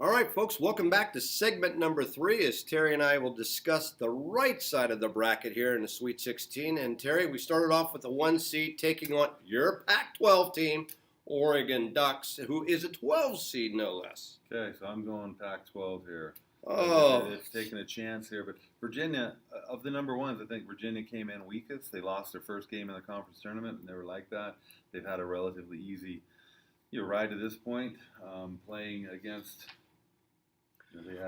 All right, folks, welcome back to segment number 3 as Terry and I will discuss the right side of the bracket here in the Sweet 16. And Terry, we started off with the 1 seed taking on your Pac-12 team, Oregon Ducks, who is a 12 seed no less. Okay, so I'm going Pac-12 here. Oh. It's taking a chance here, but Virginia, of the number ones, I think Virginia came in weakest. They lost their first game in the conference tournament, and they were like that. They've had a relatively easy ride to this point, playing against.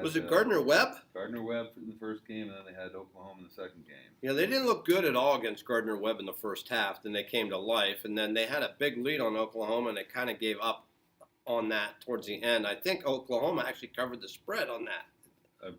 Was it Gardner-Webb? Gardner-Webb in the first game, and then they had Oklahoma in the second game. Yeah, they didn't look good at all against Gardner-Webb in the first half. Then they came to life, and then they had a big lead on Oklahoma, and they kind of gave up on that towards the end. I think Oklahoma actually covered the spread on that.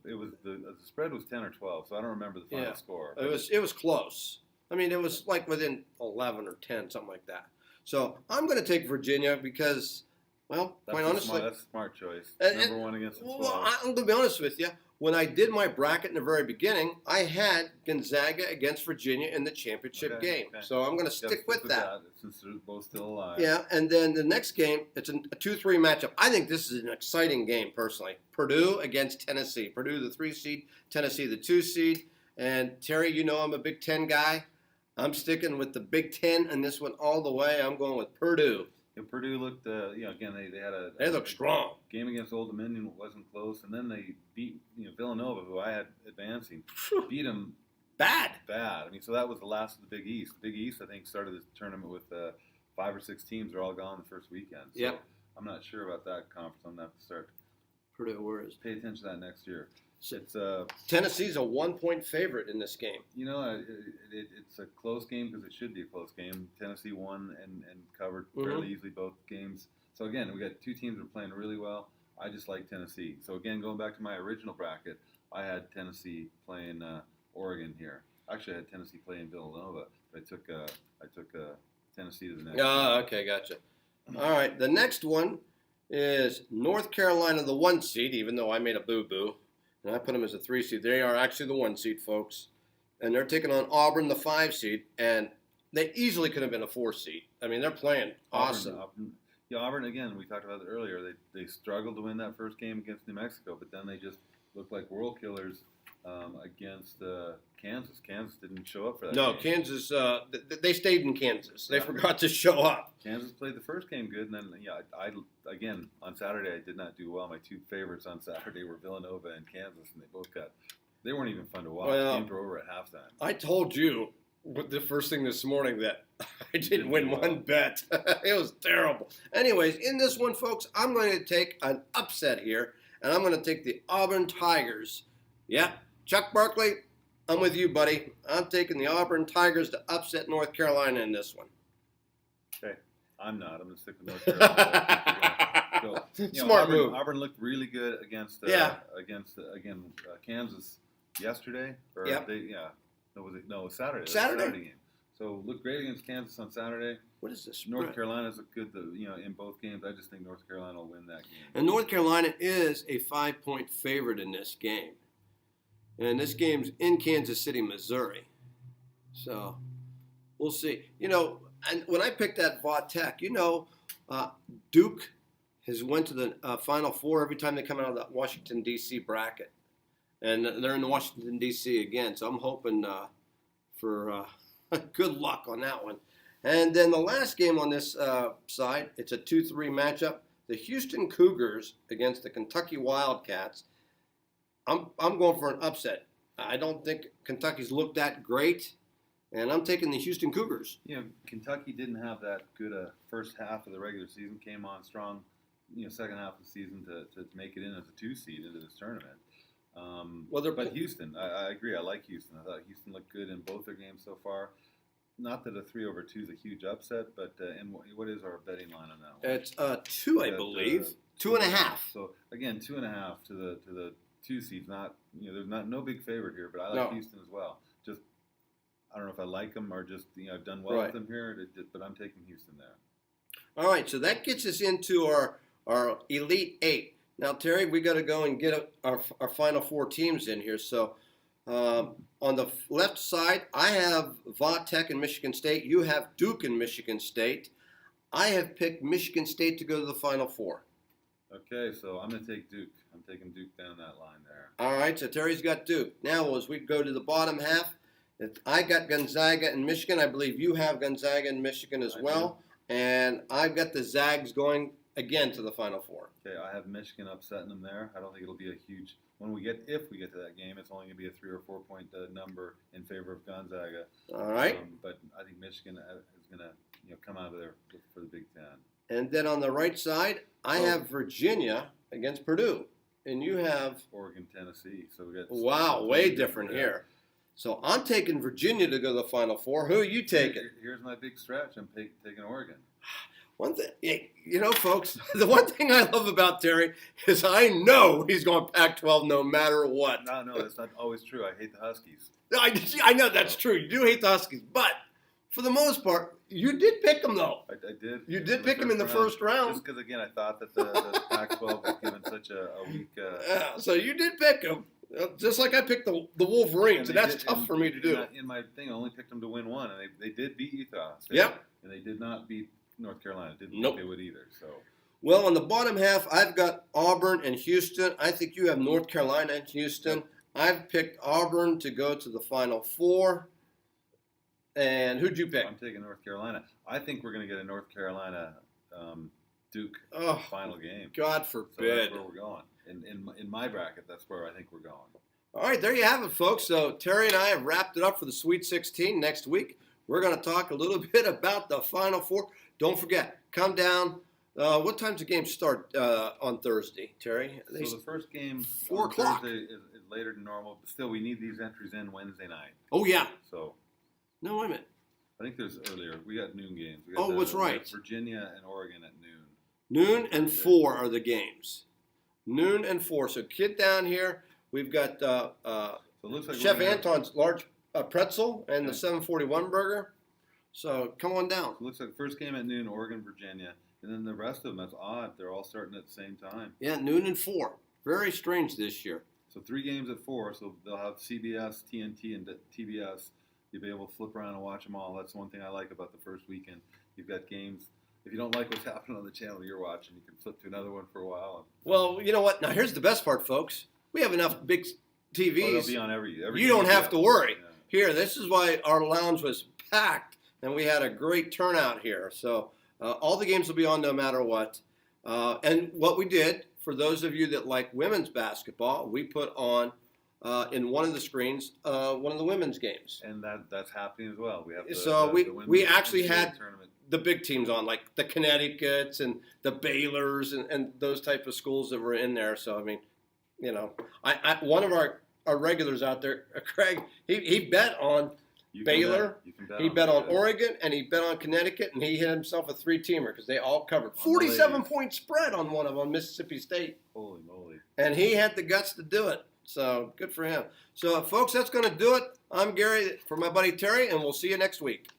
It was the spread was 10 or 12, so I don't remember the final score. It was close. I mean, it was like within 11 or 10, something like that. So I'm going to take Virginia because, well, quite honestly, that's a smart choice. Number one against the 12. Well, I'm going to be honest with you. When I did my bracket in the very beginning, I had Gonzaga against Virginia in the championship game. Okay. So I'm going to stick with that. Since they're both still alive. Yeah, and then the next game, it's a 2-3 matchup. I think this is an exciting game, personally. Purdue against Tennessee. Purdue, the 3 seed, Tennessee, the 2 seed. And Terry, you know I'm a Big Ten guy. I'm sticking with the Big Ten in this one all the way. I'm going with Purdue. Yeah, Purdue looked, again, they had They look strong. Game against Old Dominion wasn't close, and then they beat Villanova, who I had advancing, beat them bad. I mean, so that was the last of the Big East. The Big East, I think, started the tournament with 5 or 6 teams. They're all gone the first weekend. So yep. I'm not sure about that conference. I'm going to have to start. Purdue, where is? Pay attention to that next year. It's Tennessee's a 1-point favorite in this game. It's a close game because it should be a close game. Tennessee won and covered fairly easily both games. So again, we got 2 teams that are playing really well. I just like Tennessee. So again, going back to my original bracket, I had Tennessee playing Oregon here. Actually, I had Tennessee playing Villanova. But I took Tennessee to the next. Oh, okay, gotcha. All right, the next one is North Carolina, the 1 seed. Even though I made a boo-boo. And I put them as a 3 seed. They are actually the 1 seed, folks. And they're taking on Auburn, the 5 seed. And they easily could have been a 4 seed. I mean, they're playing awesome. Auburn, again, we talked about it earlier. They struggled to win that first game against New Mexico, but then they just looked like world killers against Kansas. Kansas didn't show up for that game. Kansas, they stayed in Kansas. They forgot to show up. Kansas played the first game good, and then, again, on Saturday I did not do well. My 2 favorites on Saturday were Villanova and Kansas, and they weren't even fun to watch. Well, games were over at halftime. I told you the first thing this morning that I didn't win one bet. It was terrible. Anyways, in this one, folks, I'm going to take an upset here, and I'm going to take the Auburn Tigers. Yeah, Chuck Barkley, I'm with you, buddy. I'm taking the Auburn Tigers to upset North Carolina in this one. Okay, I'm not. I'm going to stick with North Carolina. Smart move. Auburn looked really good against Kansas yesterday. It was Saturday. Saturday game. So looked great against Kansas on Saturday. What is this? North Carolina's looked good, in both games. I just think North Carolina will win that game. And North Carolina is a 5-point favorite in this game. And this game's in Kansas City, Missouri. So we'll see. And when I picked that Vaught Tech, Duke has went to the Final Four every time they come out of the Washington, D.C. bracket. And they're in Washington, D.C. again. So I'm hoping for good luck on that one. And then the last game on this side, it's a 2-3 matchup. The Houston Cougars against the Kentucky Wildcats. I'm going for an upset. I don't think Kentucky's looked that great, and I'm taking the Houston Cougars. Kentucky didn't have that good first half of the regular season. Came on strong, second half of the season to make it in as a 2 seed into this tournament. But Houston, I agree. I like Houston. I thought Houston looked good in both their games so far. Not that a 3/2 is a huge upset, but and what is our betting line on that one? It's 2, I believe. 2.5. So again, 2.5 to the 2 seeds. Not there's no big favorite here, but I like Houston as well. Just I don't know if I like them or just I've done well with them here, but I'm taking Houston there. All right, so that gets us into our Elite 8. Now, Terry, we got to go and get our Final 4 teams in here. So on the left side, I have Vaught Tech and Michigan State. You have Duke and Michigan State. I have picked Michigan State to go to the Final Four. Okay, so I'm going to take Duke. I'm taking Duke down that line there. All right, so Terry's got Duke. Now, as we go to the bottom half, I got Gonzaga and Michigan. I believe you have Gonzaga and Michigan as well. And I've got the Zags going again to the Final Four. Okay, I have Michigan upsetting them there. I don't think it'll be a huge if we get to that game, it's only going to be a 3 or 4 point number in favor of Gonzaga. All right. But I think Michigan is going to come out of there for the Big Ten. And then on the right side, I have Virginia against Purdue, and you have Oregon, Tennessee. So we got way different here. So I'm taking Virginia to go to the Final Four. Who are you taking? Here's my big stretch. I'm taking Oregon. One thing, folks, the one thing I love about Terry is I know he's going Pac-12 no matter what. No, that's not always true. I hate the Huskies. I know that's true. You do hate the Huskies, but for the most part, you did pick them, though. I did. You did pick them in the first round. Just because, again, I thought that the Pac-12 was given such a weak. So you did pick them, just like I picked the Wolverines, and that's tough for me to do. In my thing, I only picked them to win one, and they did beat Utah State. Yep. And they did not beat North Carolina. Didn't Nope. think they would either. So. Well, on the bottom half, I've got Auburn and Houston. I think you have North Carolina and Houston. Yep. I've picked Auburn to go to the Final Four. And who'd you pick? I'm taking North Carolina. I think we're going to get a North Carolina Duke final game. God So forbid. that's where we're going. In my bracket, that's where I think we're going. All right, there you have it, folks. So Terry and I have wrapped it up for the Sweet 16. Next week, we're going to talk a little bit about the Final Four. Don't forget, come down. What time's the game start on Thursday, Terry? So the first game 4 o'clock. Thursday is later than normal, but still we need these entries in Wednesday night. Oh, yeah. So No, wait a minute. I think there's earlier. We got noon games. We Oh, got what's we got right. Virginia and Oregon at noon. Noon and 4 are the games. Noon and 4. So get down here. We've got So it looks like Chef we're gonna- Anton's large pretzel and the Okay. 741 burger. So come on down. It looks like first game at noon, Oregon, Virginia, and then the rest of them. That's odd. They're all starting at the same time. Yeah, noon and 4. Very strange this year. So 3 games at 4. So they'll have CBS, TNT, and TBS. You'll be able to flip around and watch them all. That's one thing I like about the first weekend. You've got games. If you don't like what's happening on the channel you're watching, you can flip to another one for a while. Well, you know what? Now here's the best part, folks. We have enough big TVs. They'll be on every You don't have to worry. Yeah. Here, this is why our lounge was packed, and we had a great turnout here. So all the games will be on no matter what. And what we did, for those of you that like women's basketball, we put on in one of the screens one of the women's games. And that's happening as well. We have We women's actually NCAA had tournament. the big teams on, like the Connecticuts and the Baylors and those type of schools that were in there. So, I mean, one of our regulars out there, Craig, he bet on You can Baylor, bet. You can bet he bet on that. Oregon, and he bet on Connecticut, and he hit himself a 3-teamer because they all covered. On the ladies. 47-point spread on one of them, Mississippi State. Holy moly. And he had the guts to do it. So good for him. So, folks, that's going to do it. I'm Gary for my buddy Terry, and we'll see you next week.